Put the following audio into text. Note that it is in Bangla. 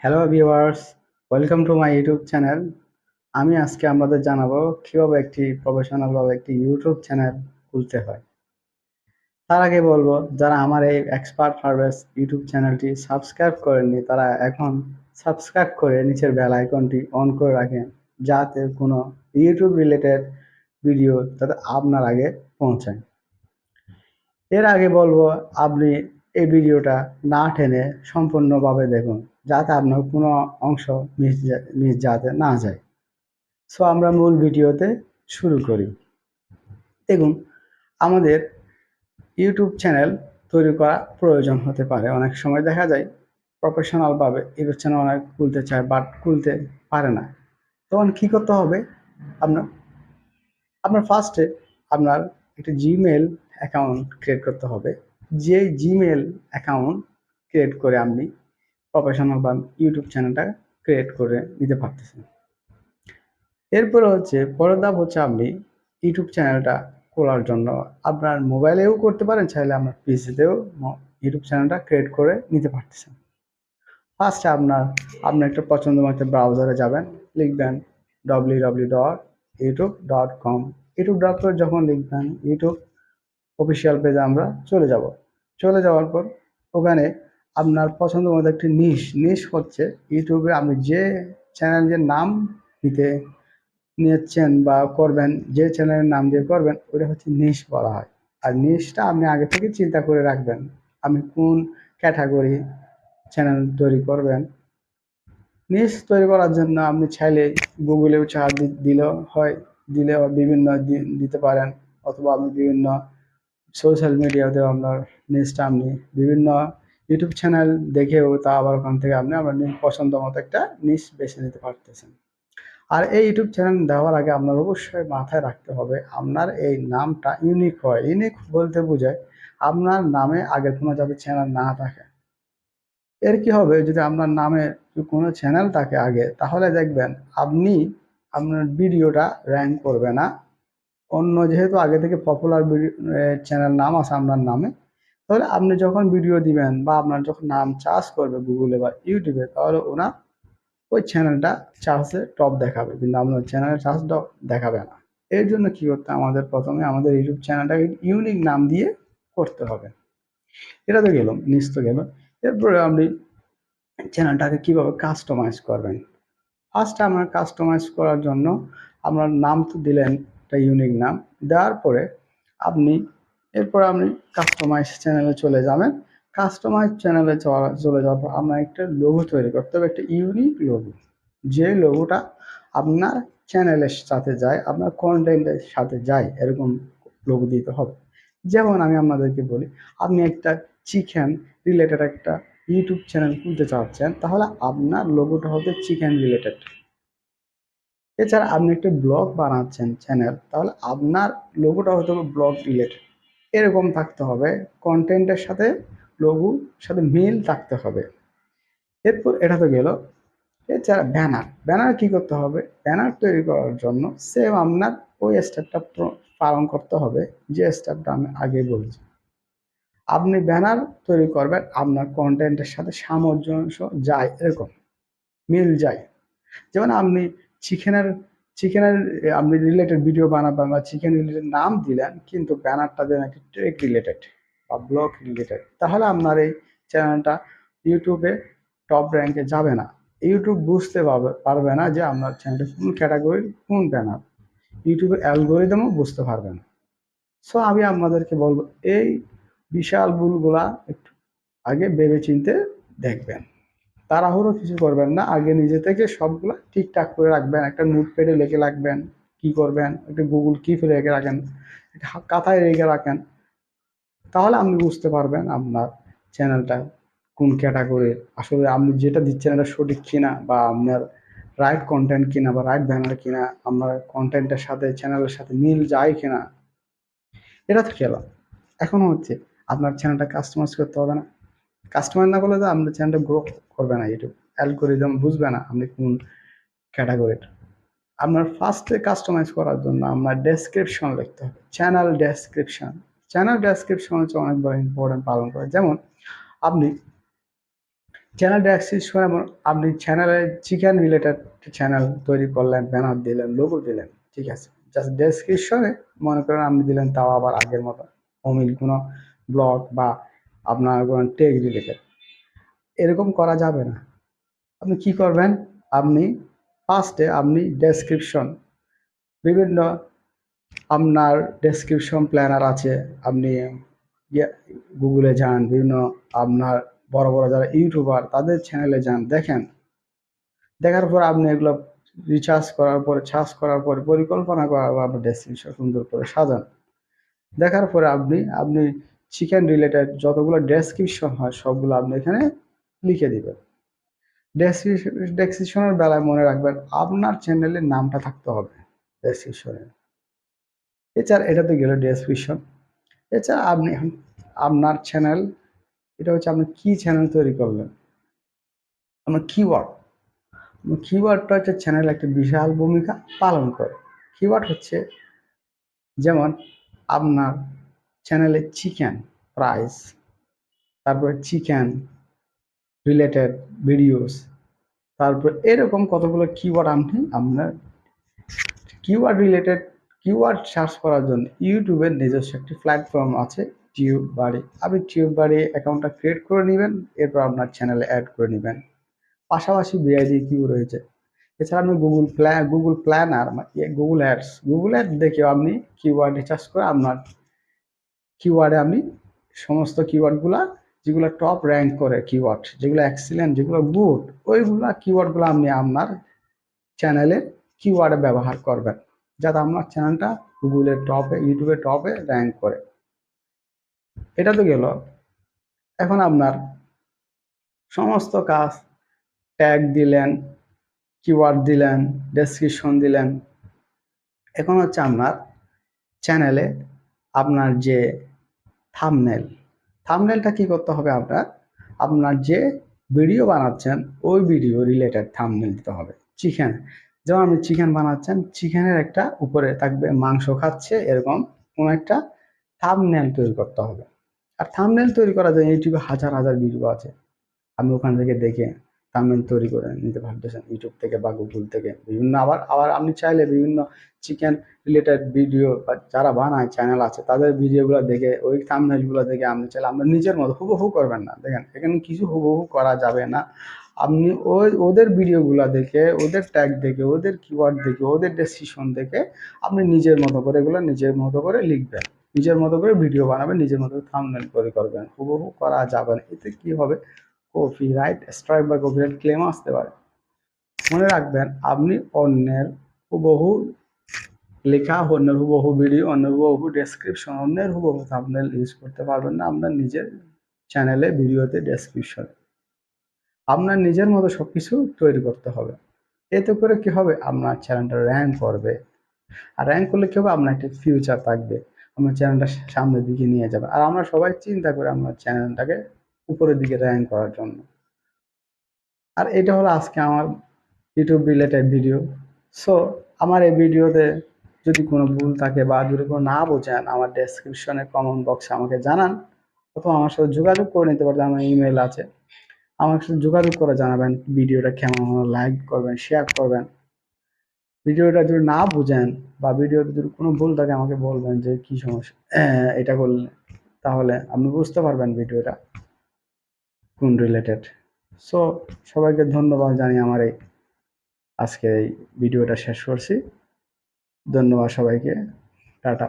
Hello viewers, welcome to my YouTube channel. আমি আজকে আপনাদের জানাবো কিভাবে একটি প্রফেশনাল ভাবে একটি ইউটিউব চ্যানেল খুলতে হয়। তার আগে বলবো, যারা আমার এই এক্সপার্ট পারভেজ ইউটিউব চ্যানেলটি সাবস্ক্রাইব করেননি তারা এখন সাবস্ক্রাইব করে নিচের বেল আইকনটি অন করে রাখেন, যাতে কোনো ইউটিউব রিলেটেড ভিডিও যাতে আপনার আগে পৌঁছায়। এর আগে বলবো, আপনি এই ভিডিওটা না টেনে সম্পূর্ণভাবে দেখুন, যাতে আপনার কোনো অংশ মিস যাতে না যায়। সো আমরা মূল ভিডিওতে শুরু করি। দেখুন, আমাদের ইউটিউব চ্যানেল তৈরি করা প্রয়োজন হতে পারে। অনেক সময় দেখা যায় প্রফেশনালভাবে ইউটিউব চ্যানেল অনেক খুলতে চায়, বাট খুলতে পারে না। তখন কী করতে হবে? আপনার আপনার ফার্স্টে আপনার একটা জিমেল অ্যাকাউন্ট ক্রিয়েট করতে হবে। যে জিমেল অ্যাকাউন্ট ক্রিয়েট করে আপনি প্রফেশনাল বা ইউটিউব চ্যানেলটা ক্রিয়েট করে নিতে পারতেছেন। এরপরে পরের ধাপ আপনি ইউটিউব চ্যানেলটা খোলার জন্য আপনার মোবাইলেও করতে পারেন, চাইলে আপনার পিসিতেও ইউটিউব চ্যানেলটা ক্রিয়েট করে নিতে পারতেছেন। ফার্স্টে আপনার একটা পছন্দ মতো ব্রাউজারে যাবেন, লিখবেন www.youtube.com। youtube.com যখন লিখবেন, ইউটিউব অফিসিয়াল পেজে আমরা চলে যাওয়ার পর ওখানে আপনার পছন্দ মতো একটি নিশ হচ্ছে ইউটিউবে আপনি যে চ্যানেলের নাম দিতে নিচ্ছেন বা করবেন, যে চ্যানেলের নাম দিয়ে করবেন ওটা হচ্ছে নিশ বলা হয়। আর নিশটা আপনি আগে থেকে চিন্তা করে রাখবেন, আপনি কোন ক্যাটাগরি চ্যানেল তৈরি করবেন। নিশ তৈরি করার জন্য আপনি চাইলে গুগলেও চার্জ দিলেও হয়, বিভিন্ন দিতে পারেন, অথবা আপনি বিভিন্ন সোশ্যাল মিডিয়াতেও আপনার নিশটা আপনি বিভিন্ন ইউটিউব চ্যানেল দেখেও তা আবার ওখান থেকে আপনি আপনার পছন্দ মতো একটা নিশ বেছে নিতে পারতেছেন। আর এই ইউটিউব চ্যানেল দেওয়ার আগে আপনার অবশ্যই মাথায় রাখতে হবে আপনার এই নামটা ইউনিক হয়। ইউনিক বলতে বোঝায় আপনার নামে আগে কোনো যাতে চ্যানেল না থাকে। এর কি হবে, যদি আপনার নামে কোনো চ্যানেল থাকে আগে, তাহলে দেখবেন আপনার ভিডিওটা র্যাঙ্ক করবে না। অন্য যেহেতু আগে থেকে পপুলার ভিডিও চ্যানেল নাম আছে আপনার নামে, তাহলে আপনি যখন ভিডিও দিবেন বা আপনার যখন নাম চার্জ করবে গুগলে বা ইউটিউবে, তাহলে ওই চ্যানেলটা চার্জে টপ দেখাবে, কিন্তু আপনার চ্যানেলের চার্জ দেখাবে না। এর জন্য কি করতে আমাদের প্রথমে আমাদের ইউটিউব চ্যানেলটাকে ইউনিক নাম দিয়ে করতে হবে। এটা তো গেল, নিচ তো গেল। এরপরে আপনি চ্যানেলটাকে কিভাবে কাস্টমাইজ করবেন। ফার্স্ট আপনার কাস্টমাইজ করার জন্য আপনার নাম তো দিলেন, একটা ইউনিক নাম দেওয়ার পরে আপনি কাস্টমাইজ চ্যানেলে চলে যাবেন। কাস্টমাইজ চ্যানেলে চলে যাওয়ার পর আপনার একটা লোগো তৈরি করতে হবে, একটা ইউনিক লোগো। যে লোগোটা আপনার চ্যানেলের সাথে যায়, আপনার কন্টেন্টের সাথে যায়, এরকম লোগো দিতে হবে। যেমন আমি আপনাদেরকে বলি, আপনি একটা চিকেন রিলেটেড একটা ইউটিউব চ্যানেল খুলতে চাচ্ছেন, তাহলে আপনার লোগোটা হবে চিকেন রিলেটেড। এছাড়া আপনি একটা ব্লগ বানাচ্ছেন চ্যানেল, তাহলে আপনার লোগোটা হতে হবে ব্লগ রিলেটেড। এরকম থাকতে হবে, কন্টেন্টের সাথে লোগোর সাথে মিল থাকতে হবে। এরপর এটা তো গেল। এছাড়া ব্যানার কি করতে হবে? ব্যানার তৈরি করার জন্য সেম আপনার ওই স্টেপটা পালন করতে হবে, যে স্টেপটা আমি আগে বলেছি। আপনি ব্যানার তৈরি করবেন আপনার কন্টেন্টের সাথে সামঞ্জস্য যায়, এরকম মিল যায়। যেমন আপনি চিকেনের চিকেনের আপনি রিলেটেড ভিডিও বানাবেন বা চিকেন রিলেটেড নাম দিলেন, কিন্তু ব্যানারটা দেন একটা ট্রেক রিলেটেড বা ব্লগ রিলেটেড, তাহলে আপনার এই চ্যানেলটা ইউটিউবে টপ র্যাঙ্কে যাবে না। ইউটিউব বুঝতে পারবে না যে আপনার চ্যানেলটা কোন ক্যাটাগরির, কোন ব্যানার। ইউটিউবের অ্যালগোরিদমও বুঝতে পারবে না। সো আমি আপনাদেরকে বলবো, এই বিশাল ভুলগুলা একটু আগে ভেবে চিনতে দেখবেন। তাড়াহুড়ো কিছু করবেন না, আগে নিজে থেকে সবগুলা ঠিকঠাক করে রাখবেন। একটা নোটপ্যাডে লিখে রাখবেন কি করবেন, একটা গুগল কিপ রেখে রাখেন, একটা খাতায় রেখে রাখেন। তাহলে আপনি বুঝতে পারবেন আপনার চ্যানেলটা কোন ক্যাটাগরির, আসলে আপনি যেটা দিচ্ছেন এটা সঠিক কিনা, বা আপনার রাইট কন্টেন্ট কিনা বা রাইট ব্যানার কিনা, আপনার কন্টেন্টের সাথে চ্যানেলের সাথে মিল যায় কিনা। এটা তো গেল। এখন আপনার চ্যানেলটা কাস্টমাইজ করতে হবে না। কাস্টমার না করলে তো আপনার চ্যানেলটা গ্রো করবে না, ইউটিউব অ্যালগোরিদম বুঝবে না আপনি কোন ক্যাটাগরির। আপনার ফার্স্টে কাস্টমাইজ করার জন্য আপনার ডেসক্রিপশন লিখতে হবে, চ্যানেল ডেসক্রিপশন হচ্ছে অনেক বড় ইম্পর্টেন্ট পালন করে। যেমন আপনি চ্যানেল ডেসক্রিপশনে আপনি চ্যানেলে চিকেন রিলেটেড চ্যানেল তৈরি করলেন, ব্যানার দিলেন, লোগো দিলেন, ঠিক আছে। জাস্ট ডেসক্রিপশনে মনে করেন আপনি দিলেন, তাও আবার আগের মতো অমিল কোনো ব্লগ বা আপনার কোনো টেক রিলেটেড, এরকম করা যাবে না। আপনি কি করবেন, আপনি ফার্স্টে আপনি ডেসক্রিপশন বিভিন্ন আপনার ডেসক্রিপশন প্ল্যানার আছে, আপনি গুগলে যান, বিভিন্ন আপনার বড় বড় যারা ইউটিউবার তাদের চ্যানেলে যান, দেখেন, দেখার পর আপনি এগুলো রিসার্চ করার পরে, সার্চ করার পরে, পরিকল্পনা করার পর আপনি ডেসক্রিপশন সুন্দর করে সাজান। দেখার পরে আপনি চিকেন রিলেটেড যতগুলো ডেসক্রিপশন হয় সবগুলো আপনি এখানে লিখে দিবেন। ডেসক্রিপশনের বেলায় মনে রাখবেন আপনার চ্যানেলের নামটা থাকতে হবে ডেসক্রিপশনে। এছাড়া এটা তো গেল ডেসক্রিপশন। এছাড়া আপনি আপনার চ্যানেল, এটা হচ্ছে আপনি কি চ্যানেল তৈরি করলেন, আপনার কিওয়ার্ড, কিওয়ার্ডটা হচ্ছে চ্যানেল একটা বিশাল ভূমিকা পালন করে। কিওয়ার্ড হচ্ছে যেমন আপনার চ্যানেলে চিকেন প্রাইস, তারপরে চিকেন রিলেটেড ভিডিওস, তারপর এরকম কতগুলো কিওয়ার্ড আপনি আপনার কিওয়ার্ড রিলেটেড কিওয়ার্ড সার্চ করার জন্য ইউটিউবের নিজস্ব একটি প্ল্যাটফর্ম আছে, টিউব বাড়ি। আপনি টিউব বাড়ি অ্যাকাউন্টটা ক্রিয়েট করে নেবেন, এরপর আপনার চ্যানেলে অ্যাড করে নেবেন। পাশাপাশি বিআইডি কিউ রয়েছে। এছাড়া আপনি গুগল প্ল্যানার, গুগল অ্যাড দেখেও আপনি কিওয়ার্ড রিসার্চ করে আপনার কিওয়ার্ডে আপনি সমস্ত কিওয়ার্ডগুলা যেগুলো টপ র্যাঙ্ক করে কিওয়ার্ড, যেগুলো এক্সিলেন্ট, যেগুলো গুড, ওইগুলা কিওয়ার্ডগুলো আপনি আপনার চ্যানেলে কিওয়ার্ডে ব্যবহার করবেন, যাতে আপনার চ্যানেলটা গুগলের টপে, ইউটিউবের টপে র্যাঙ্ক করে। এটা তো গেল। এখন আপনার সমস্ত কাজ, ট্যাগ দিলেন, কিওয়ার্ড দিলেন, ডেসক্রিপশন দিলেন। এখন হচ্ছে আপনার চ্যানেলে আপনার যে থাম্বনেল, থাম্বনেলটা কি করতে হবে, আপনার যে ভিডিও বানাচ্ছেন ওই ভিডিও রিলেটেড থাম্বনেল দিতে হবে। চিকেন, যেমন আপনি চিকেন বানাচ্ছেন, চিকেনের একটা উপরে থাকবে মাংস খাচ্ছে, এরকম কোনো একটা থাম্বনেল তৈরি করতে হবে। আর থাম্বনেল তৈরি করার জন্য ইউটিউবে হাজার হাজার ভিডিও আছে, আপনি ওখান থেকে দেখে থাম্বনেল তৈরি করে নিতে পারতেছেন, ইউটিউব থেকে বা গুগল থেকে বিভিন্ন। আবার আবার আপনি চাইলে বিভিন্ন চিকেন রিলেটেড ভিডিও বা যারা বানায় চ্যানেল আছে তাদের ভিডিওগুলো দেখে, ওই থাম্বনেলগুলো দেখে আপনি চাইলে আপনার নিজের মতো হুবহু করবেন না। দেখেন এখানে কিছু হুবহু করা যাবে না। আপনি ওদের ভিডিওগুলো দেখে, ওদের ট্যাগ দেখে, ওদের কিওয়ার্ড দেখে, ওদের ডেসক্রিপশন দেখে আপনি নিজের মতো করে এগুলো নিজের মতো করে লিখবেন, নিজের মতো করে ভিডিও বানাবেন, নিজের মতো থাম্বনেল তৈরি করবেন। হুবহু করা যাবে না, এতে কি হবে, কপিরাইট স্ট্রাইক বা কপিরাইট ক্লেম আসতে পারে। মনে রাখবেন আপনি অন্যের হুবহু লেখা, অন্যের হুবহু ভিডিও, অন্যের হুবহু ডেসক্রিপশন, অন্যের হুবহু থাম্বনেল ইউজ করতে পারবেন না আপনার নিজের চ্যানেলে, ভিডিওতে, ডেসক্রিপশনে। আপনার নিজের মতো সবকিছু তৈরি করতে হবে। এতে করে কি হবে, আপনার চ্যানেলটা র্যাঙ্ক করবে। আর র্যাঙ্ক করলে কি হবে, আপনার একটা ফিউচার থাকবে, আপনার চ্যানেলটা সামনের দিকে নিয়ে যাবে। আর আমরা সবাই চিন্তা করি আপনার চ্যানেলটাকে উপরের দিকে র্যাঙ্ক করার জন্য। আর এটা হলো আজকে আমার ইউটিউব রিলেটেড ভিডিও। সো আমার এই ভিডিওতে যদি কোনো ভুল থাকে বা যদি কোনো না বোঝেন, আমার ডেসক্রিপশনে কমেন্ট বক্সে আমাকে জানান, অথবা আমার সাথে যোগাযোগ করে নিতে পারবেন, আমার ইমেল আছে, আমার সাথে যোগাযোগ করে জানাবেন ভিডিওটা কেমন হলো, লাইক করবেন, শেয়ার করবেন। ভিডিওটা যদি না বুঝেন বা ভিডিওতে যদি কোনো ভুল থাকে আমাকে বলবেন যে কি সমস্যা এটা করলে, তাহলে আপনি বুঝতে পারবেন ভিডিওটা কোন রিলেটেড। সো সবাইকে ধন্যবাদ জানিয়ে আমার এই আজকে এই ভিডিওটা শেষ করছি। ধন্যবাদ সবাইকে। টাটা।